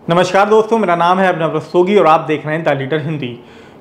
नमस्कार दोस्तों, मेरा नाम है अभिनव रस्तोगी और आप देख रहे हैं द लीडर हिंदी।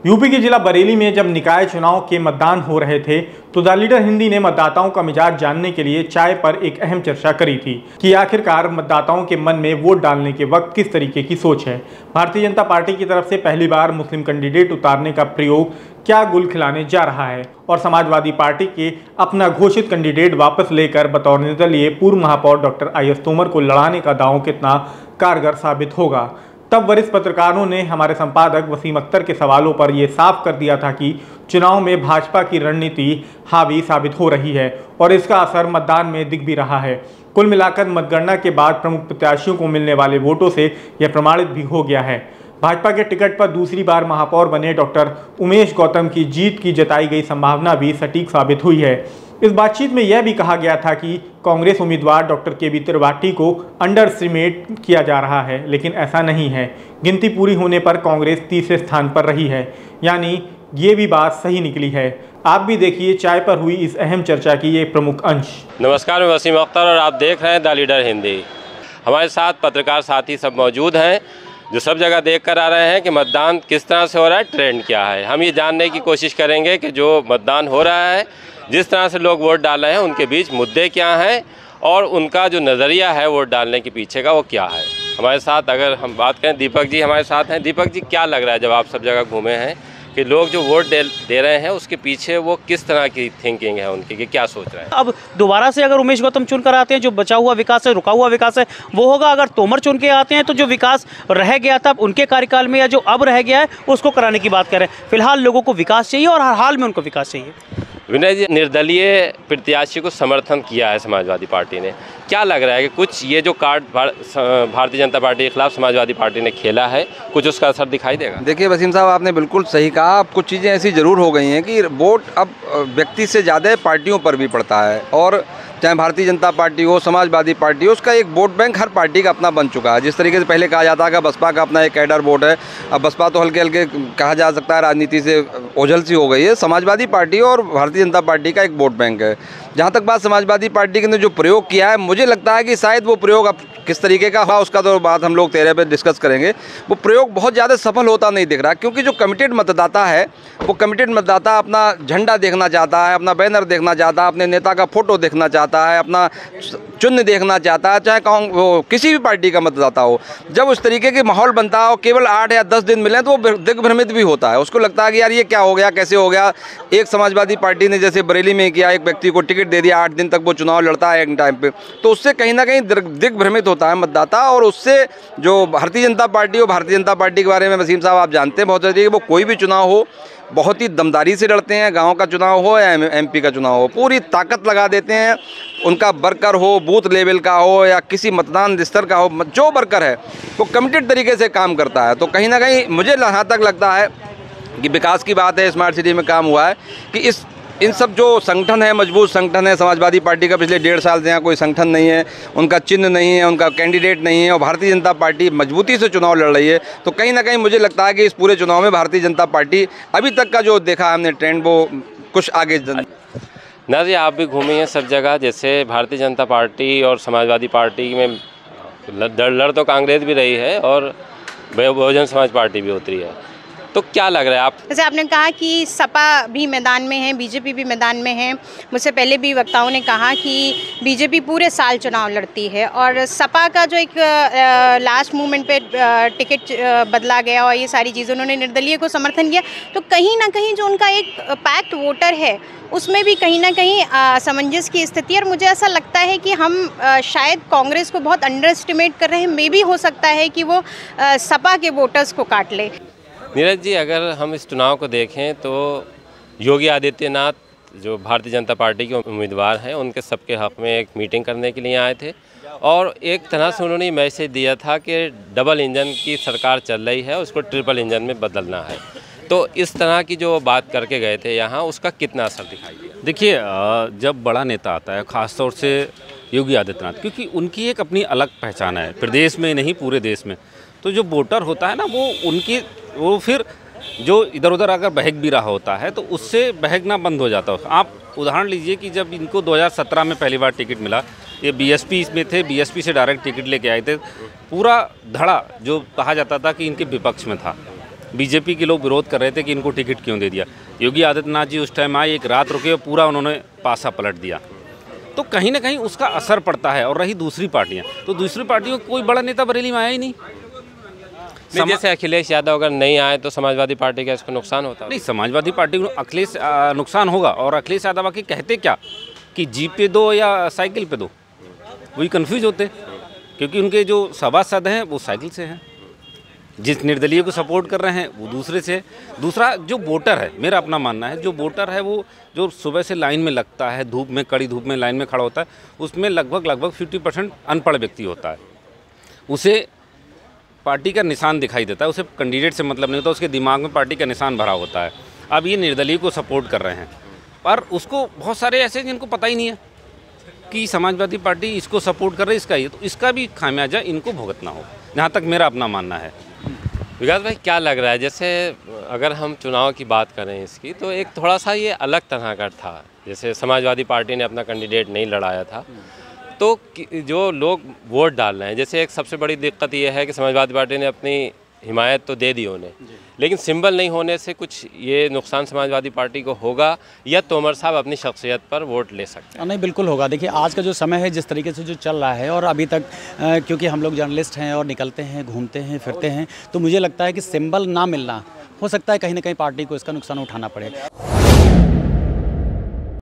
यूपी के जिला बरेली में जब निकाय चुनाव के मतदान हो रहे थे तो द लीडर हिंदी ने मतदाताओं का मिजाज जानने के लिए चाय पर एक अहम चर्चा करी थी कि आखिरकार मतदाताओं के मन में वोट डालने के वक्त किस तरीके की सोच है। भारतीय जनता पार्टी की तरफ से पहली बार मुस्लिम कैंडिडेट उतारने का प्रयोग क्या गुल खिलाने जा रहा है और समाजवादी पार्टी के अपना घोषित कैंडिडेट वापस लेकर बतौर निर्दलीय पूर्व महापौर डॉक्टर IS तोमर को लड़ाने का दांव कितना कारगर साबित होगा। तब वरिष्ठ पत्रकारों ने हमारे संपादक वसीम अख्तर के सवालों पर यह साफ कर दिया था कि चुनाव में भाजपा की रणनीति हावी साबित हो रही है और इसका असर मतदान में दिख भी रहा है। कुल मिलाकर मतगणना के बाद प्रमुख प्रत्याशियों को मिलने वाले वोटों से यह प्रमाणित भी हो गया है। भाजपा के टिकट पर दूसरी बार महापौर बने डॉक्टर उमेश गौतम की जीत की जताई गई संभावना भी सटीक साबित हुई है। इस बातचीत में यह भी कहा गया था कि कांग्रेस उम्मीदवार डॉक्टर KB त्रिपाठी को अंडर एस्टिमेट किया जा रहा है, लेकिन ऐसा नहीं है। गिनती पूरी होने पर कांग्रेस तीसरे स्थान पर रही है, यानी ये भी बात सही निकली है। आप भी देखिए चाय पर हुई इस अहम चर्चा की ये प्रमुख अंश। नमस्कार, मैं वसीम अख्तर और आप देख रहे हैं द लीडर हिंदी। हमारे साथ पत्रकार साथी सब मौजूद हैं जो सब जगह देख कर आ रहे हैं कि मतदान किस तरह से हो रहा है, ट्रेंड क्या है। हम ये जानने की कोशिश करेंगे कि जो मतदान हो रहा है, जिस तरह से लोग वोट डाल रहे हैं, उनके बीच मुद्दे क्या हैं और उनका जो नज़रिया है वोट डालने के पीछे का वो क्या है। हमारे साथ अगर हम बात करें, दीपक जी हमारे साथ हैं। दीपक जी, क्या लग रहा है जब आप सब जगह घूमे हैं कि लोग जो वोट दे रहे हैं उसके पीछे वो किस तरह की थिंकिंग है उनकी, कि क्या सोच रहे हैं? अब दोबारा से अगर उमेश गौतम चुन कर आते हैं, जो बचा हुआ विकास है, रुका हुआ विकास है, वो होगा। अगर तोमर चुन के आते हैं तो जो विकास रह गया था उनके कार्यकाल में या जो अब रह गया है उसको कराने की बात करें। फिलहाल लोगों को विकास चाहिए और हर हाल में उनको विकास चाहिए। विनय जी, निर्दलीय प्रत्याशी को समर्थन किया है समाजवादी पार्टी ने। क्या लग रहा है कि कुछ ये जो कार्ड भारतीय जनता पार्टी के खिलाफ समाजवादी पार्टी ने खेला है, कुछ उसका असर दिखाई देगा? देखिए वसीम साहब, आपने बिल्कुल सही कहा। अब कुछ चीज़ें ऐसी ज़रूर हो गई हैं कि वोट अब व्यक्ति से ज़्यादा पार्टियों पर भी पड़ता है, और चाहे भारतीय जनता पार्टी हो, समाजवादी पार्टी हो, उसका एक वोट बैंक हर पार्टी का अपना बन चुका है। जिस तरीके से पहले कहा जाता है कि बसपा का अपना एक कैडर वोट है, अब बसपा तो हल्के हल्के कहा जा सकता है राजनीति से ओझल सी हो गई है। समाजवादी पार्टी और भारतीय जनता पार्टी का एक वोट बैंक है। जहाँ तक बात समाजवादी पार्टी ने जो प्रयोग किया है, मुझे लगता है कि शायद वो प्रयोग अब किस तरीके का हुआ उसका तो बात हम लोग 13 पे डिस्कस करेंगे। वो प्रयोग बहुत ज़्यादा सफल होता नहीं दिख रहा, क्योंकि जो कमिटेड मतदाता है वो कमिटेड मतदाता अपना झंडा देखना चाहता है, अपना बैनर देखना चाहता है, अपने नेता का फोटो देखना चाहता है, अपना चिन्ह देखना चाहता है, चाहे वो किसी भी पार्टी का मतदाता हो। जब उस तरीके के माहौल बनता है और केवल 8 या 10 दिन मिले तो वो दिग्भ्रमित भी होता है। उसको लगता है कि यार ये क्या हो गया, कैसे हो गया। एक समाजवादी पार्टी ने जैसे बरेली में किया, एक व्यक्ति को टिकट दे दिया, 8 दिन तक वो चुनाव लड़ता है एक टाइम पे, तो उससे कहीं ना कहीं दिग्भ्रमित होता है मतदाता। और उससे जो भारतीय जनता पार्टी हो, भारतीय जनता पार्टी के बारे में वसीम साहब आप जानते हैं बहुत अच्छे, वो कोई भी चुनाव हो बहुत ही दमदारी से लड़ते हैं। गांव का चुनाव हो या MP का चुनाव हो, पूरी ताकत लगा देते हैं। उनका वर्कर हो, बूथ लेवल का हो या किसी मतदान स्तर का हो, जो वर्कर है वो कमिटेड तरीके से काम करता है। तो कहीं ना कहीं मुझे यहाँ तक लगता है कि विकास की बात है, स्मार्ट सिटी में काम हुआ है कि इन सब जो संगठन है, मजबूत संगठन है। समाजवादी पार्टी का पिछले 1.5 साल से यहाँ कोई संगठन नहीं है, उनका चिन्ह नहीं है, उनका कैंडिडेट नहीं है, और भारतीय जनता पार्टी मजबूती से चुनाव लड़ रही है। तो कहीं ना कहीं मुझे लगता है कि इस पूरे चुनाव में भारतीय जनता पार्टी अभी तक का जो देखा हमने ट्रेंड, वो कुछ आगे ना जी। आप भी घूमे हैं सब जगह, जैसे भारतीय जनता पार्टी और समाजवादी पार्टी में लड़ तो कांग्रेस भी रही है और बहुजन समाज पार्टी भी उतरी है, तो क्या लग रहा है आप? जैसे आपने कहा कि सपा भी मैदान में है, BJP भी मैदान में है। मुझसे पहले भी वक्ताओं ने कहा कि BJP पूरे साल चुनाव लड़ती है और सपा का जो एक लास्ट मोमेंट पे टिकट बदला गया और ये सारी चीज़ें, उन्होंने निर्दलीय को समर्थन किया। तो कहीं ना कहीं जो उनका एक पैक्ट वोटर है उसमें भी कहीं ना कहीं असमंजस की स्थिति है। और मुझे ऐसा लगता है कि हम शायद कांग्रेस को बहुत अंडर एस्टिमेट कर रहे हैं। मे भी हो सकता है कि वो सपा के वोटर्स को काट ले। नीरज जी, अगर हम इस चुनाव को देखें तो योगी आदित्यनाथ जो भारतीय जनता पार्टी के उम्मीदवार हैं, उनके सबके हक़ में एक मीटिंग करने के लिए आए थे और एक तरह से उन्होंने मैसेज दिया था कि डबल इंजन की सरकार चल रही है, उसको ट्रिपल इंजन में बदलना है। तो इस तरह की जो बात करके गए थे यहाँ, उसका कितना असर दिखाई दिया? देखिए, जब बड़ा नेता आता है, ख़ासतौर से योगी आदित्यनाथ, क्योंकि उनकी एक अपनी अलग पहचान है प्रदेश में नहीं पूरे देश में, तो जो वोटर होता है ना वो फिर जो इधर उधर अगर बहक भी रहा होता है तो उससे बहकना बंद हो जाता है। आप उदाहरण लीजिए कि जब इनको 2017 में पहली बार टिकट मिला ये बीएसपी में थे, बीएसपी से डायरेक्ट टिकट लेके आए थे। पूरा धड़ा जो कहा जाता था कि इनके विपक्ष में था, बीजेपी के लोग विरोध कर रहे थे कि इनको टिकट क्यों दे दिया। योगी आदित्यनाथ जी उस टाइम आए, एक रात रुके और पूरा उन्होंने पासा पलट दिया। तो कहीं ना कहीं उसका असर पड़ता है। और रही दूसरी पार्टियां, तो दूसरी पार्टियों कोई बड़ा नेता बरेली में आया ही नहीं। जैसे अखिलेश यादव अगर नहीं आए तो समाजवादी पार्टी का इसको नुकसान होता? नहीं, समाजवादी पार्टी को अखिलेश नुकसान होगा। और अखिलेश यादव आके कहते क्या कि जीप पे दो या साइकिल पे दो, वही कन्फ्यूज होते, क्योंकि उनके जो सभासद हैं वो साइकिल से हैं, जिस निर्दलीय को सपोर्ट कर रहे हैं वो दूसरे से। दूसरा जो वोटर है, मेरा अपना मानना है, जो वोटर है वो जो सुबह से लाइन में लगता है, धूप में, कड़ी धूप में लाइन में खड़ा होता है, उसमें लगभग 50% अनपढ़ व्यक्ति होता है। उसे पार्टी का निशान दिखाई देता है, उसे कैंडिडेट से मतलब नहीं होता, उसके दिमाग में पार्टी का निशान भरा होता है। अब ये निर्दलीय को सपोर्ट कर रहे हैं, पर उसको बहुत सारे ऐसे जिनको पता ही नहीं है कि समाजवादी पार्टी इसको सपोर्ट कर रही है, इसका ये, तो इसका भी खामियाजा इनको भुगतना हो, जहाँ तक मेरा अपना मानना है। विकास भाई, क्या लग रहा है, जैसे अगर हम चुनाव की बात करें इसकी, तो एक थोड़ा सा ये अलग तरह का था। जैसे समाजवादी पार्टी ने अपना कैंडिडेट नहीं लड़ाया था, तो जो लोग वोट डाल रहे हैं, जैसे एक सबसे बड़ी दिक्कत ये है कि समाजवादी पार्टी ने अपनी हिमायत तो दे दी उन्हें, लेकिन सिंबल नहीं होने से कुछ ये नुकसान समाजवादी पार्टी को होगा, या तोमर साहब अपनी शख्सियत पर वोट ले सकते हैं? नहीं, बिल्कुल होगा। देखिए, आज का जो समय है, जिस तरीके से जो चल रहा है, और अभी तक क्योंकि हम लोग जर्नलिस्ट हैं और निकलते हैं, घूमते हैं, फिरते हैं, तो मुझे लगता है कि सिंबल ना मिलना हो सकता है कहीं ना कहीं पार्टी को इसका नुकसान उठाना पड़े।